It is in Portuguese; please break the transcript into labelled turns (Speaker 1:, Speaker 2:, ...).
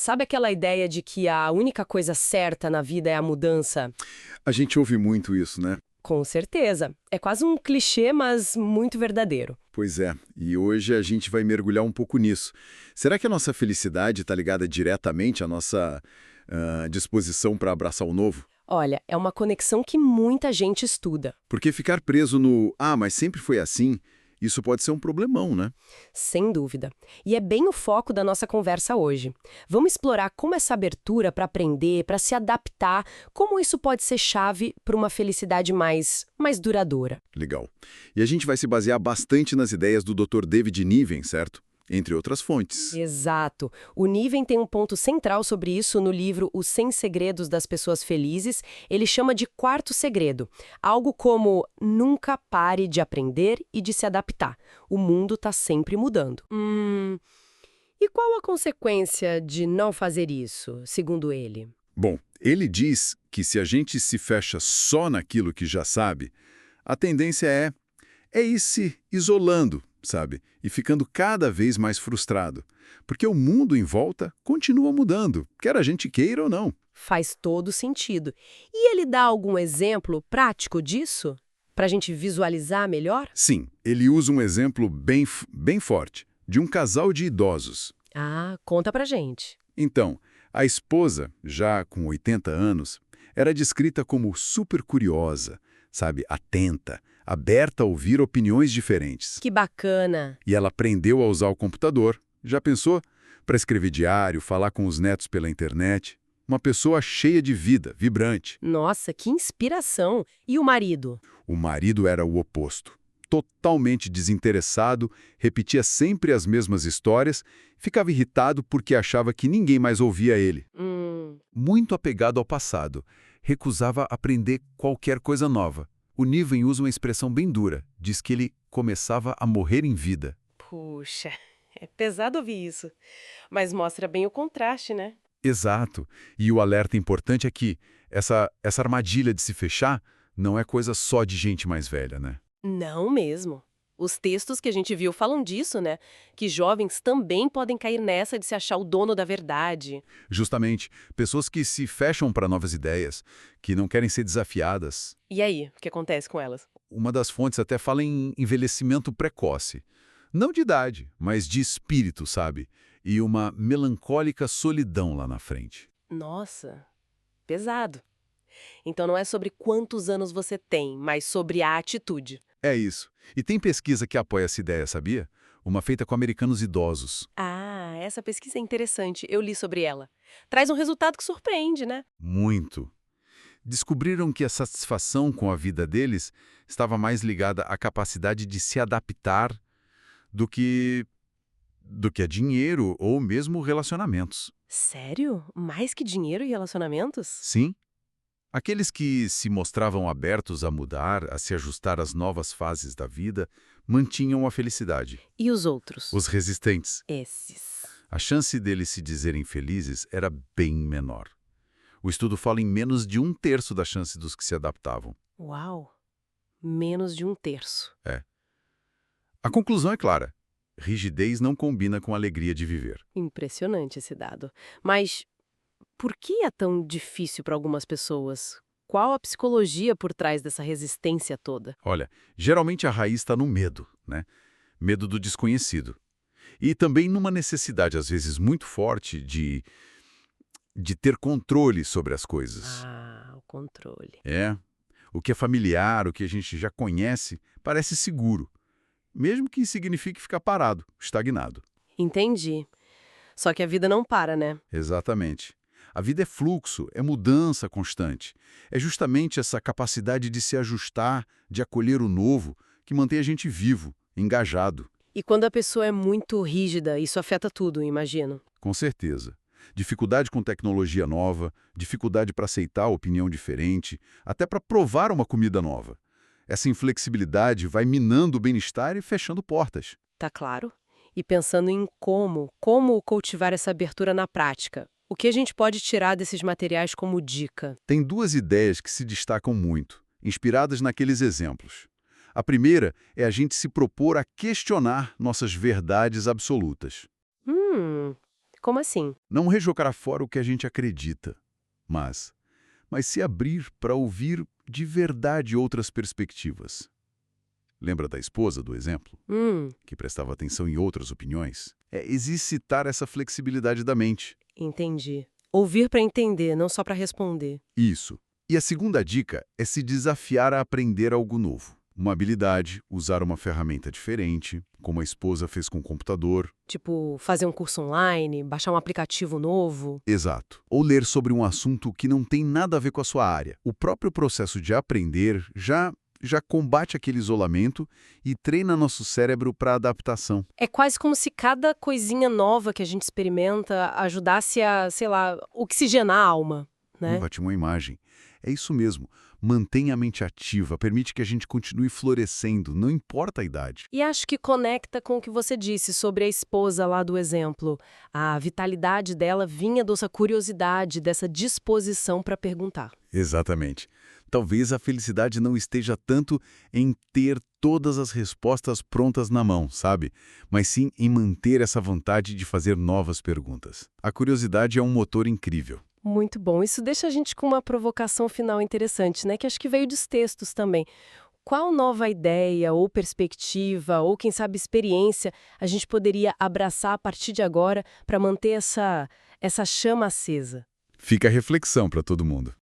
Speaker 1: Sabe aquela ideia de que a única coisa certa na vida é a mudança?
Speaker 2: A gente ouve muito isso, né?
Speaker 1: Com certeza. É quase um clichê, mas muito verdadeiro.
Speaker 2: Pois é, e hoje a gente vai mergulhar um pouco nisso. Será que a nossa felicidade está ligada diretamente à nossa disposição para abraçar o novo?
Speaker 1: Olha, é uma conexão que muita gente estuda.
Speaker 2: Porque ficar preso no "ah, mas sempre foi assim", isso pode ser um problemão, né?
Speaker 1: Sem dúvida. E é bem o foco da nossa conversa hoje. Vamos explorar como essa abertura para aprender, para se adaptar, como isso pode ser chave para uma felicidade mais duradoura.
Speaker 2: Legal. E a gente vai se basear bastante nas ideias do Dr. David Niven, certo? Entre outras fontes.
Speaker 1: Exato. O Niven tem um ponto central sobre isso no livro Os 100 Segredos das Pessoas Felizes. Ele chama de quarto segredo. Algo como nunca pare de aprender e de se adaptar. O mundo está sempre mudando. E qual a consequência de não fazer isso, segundo ele?
Speaker 2: Bom, ele diz que se a gente se fecha só naquilo que já sabe, a tendência é ir se isolando, sabe? E ficando cada vez mais frustrado. Porque o mundo em volta continua mudando, quer a gente queira ou não.
Speaker 1: Faz todo sentido. E ele dá algum exemplo prático disso? Para a gente visualizar melhor?
Speaker 2: Sim, ele usa um exemplo bem forte, de um casal de idosos.
Speaker 1: Ah, conta pra gente.
Speaker 2: Então, a esposa, já com 80 anos, era descrita como super curiosa, sabe, atenta, aberta a ouvir opiniões diferentes.
Speaker 1: Que bacana.
Speaker 2: E ela aprendeu a usar o computador. Já pensou? Para escrever diário, falar com os netos pela internet. Uma pessoa cheia de vida, vibrante.
Speaker 1: Nossa, que inspiração. E o marido?
Speaker 2: O marido era o oposto. Totalmente desinteressado, repetia sempre as mesmas histórias, ficava irritado porque achava que ninguém mais ouvia ele. Muito apegado ao passado, recusava aprender qualquer coisa nova. O Niven usa uma expressão bem dura, diz que ele começava a morrer em vida.
Speaker 1: Puxa, é pesado ouvir isso. Mas mostra bem o contraste, né?
Speaker 2: Exato. E o alerta importante é que essa armadilha de se fechar não é coisa só de gente mais velha, né?
Speaker 1: Não mesmo. Os textos que a gente viu falam disso, né? Que jovens também podem cair nessa de se achar o dono da verdade.
Speaker 2: Justamente, pessoas que se fecham para novas ideias, que não querem ser desafiadas.
Speaker 1: E aí, o que acontece com elas?
Speaker 2: Uma das fontes até fala em envelhecimento precoce. Não de idade, mas de espírito, sabe? E uma melancólica solidão lá na frente.
Speaker 1: Nossa, pesado. Então não é sobre quantos anos você tem, mas sobre a atitude.
Speaker 2: É isso. E tem pesquisa que apoia essa ideia, sabia? Uma feita com americanos idosos.
Speaker 1: Ah, essa pesquisa é interessante. Eu li sobre ela. Traz um resultado que surpreende, né?
Speaker 2: Muito. Descobriram que a satisfação com a vida deles estava mais ligada à capacidade de se adaptar do que a dinheiro ou mesmo relacionamentos.
Speaker 1: Sério? Mais que dinheiro e relacionamentos?
Speaker 2: Sim, aqueles que se mostravam abertos a mudar, a se ajustar às novas fases da vida, mantinham a felicidade.
Speaker 1: E os outros?
Speaker 2: Os resistentes,
Speaker 1: Esses.
Speaker 2: a chance deles se dizerem felizes era bem menor. O estudo fala em menos de 1/3 da chance dos que se adaptavam.
Speaker 1: Uau! Menos de 1/3.
Speaker 2: A conclusão é clara. Rigidez não combina com a alegria de viver.
Speaker 1: Impressionante esse dado. Mas por que é tão difícil para algumas pessoas? Qual a psicologia por trás dessa resistência toda?
Speaker 2: Olha, geralmente a raiz está no medo, né? Medo do desconhecido. E também numa necessidade, às vezes, muito forte de ter controle sobre as coisas.
Speaker 1: Ah, o controle.
Speaker 2: É, o que é familiar, o que a gente já conhece, parece seguro, mesmo que signifique ficar parado, estagnado.
Speaker 1: Entendi. Só que a vida não para, né?
Speaker 2: Exatamente. A vida é fluxo, é mudança constante. É justamente essa capacidade de se ajustar, de acolher o novo, que mantém a gente vivo, engajado.
Speaker 1: E quando a pessoa é muito rígida, isso afeta tudo, imagino.
Speaker 2: Com certeza. Dificuldade com tecnologia nova, dificuldade para aceitar opinião diferente, até para provar uma comida nova. Essa inflexibilidade vai minando o bem-estar e fechando portas.
Speaker 1: Tá claro? E pensando em como cultivar essa abertura na prática. O que a gente pode tirar desses materiais como dica?
Speaker 2: Tem duas ideias que se destacam muito, inspiradas naqueles exemplos. A primeira é a gente se propor a questionar nossas verdades absolutas.
Speaker 1: Como assim?
Speaker 2: Não rejogar fora o que a gente acredita, mas se abrir para ouvir de verdade outras perspectivas. Lembra da esposa, do exemplo? Que prestava atenção em outras opiniões? É exercitar essa flexibilidade da mente.
Speaker 1: Entendi. Ouvir para entender, não só para responder.
Speaker 2: Isso. E a segunda dica é se desafiar a aprender algo novo. Uma habilidade, usar uma ferramenta diferente, como a esposa fez com o computador.
Speaker 1: Tipo, fazer um curso online, baixar um aplicativo novo.
Speaker 2: Exato. Ou ler sobre um assunto que não tem nada a ver com a sua área. O próprio processo de aprender já combate aquele isolamento e treina nosso cérebro para adaptação.
Speaker 1: É quase como se cada coisinha nova que a gente experimenta ajudasse a, sei lá, oxigenar a alma, né?
Speaker 2: Ótima uma imagem. É isso mesmo. Mantenha a mente ativa, permite que a gente continue florescendo, não importa a idade.
Speaker 1: E acho que conecta com o que você disse sobre a esposa lá do exemplo. A vitalidade dela vinha dessa curiosidade, dessa disposição para perguntar.
Speaker 2: Exatamente. Talvez a felicidade não esteja tanto em ter todas as respostas prontas na mão, sabe? Mas sim em manter essa vontade de fazer novas perguntas. A curiosidade é um motor incrível.
Speaker 1: Muito bom. Isso deixa a gente com uma provocação final interessante, né? Que acho que veio dos textos também. Qual nova ideia, ou perspectiva, ou quem sabe experiência a gente poderia abraçar a partir de agora para manter essa chama acesa?
Speaker 2: Fica a reflexão para todo mundo.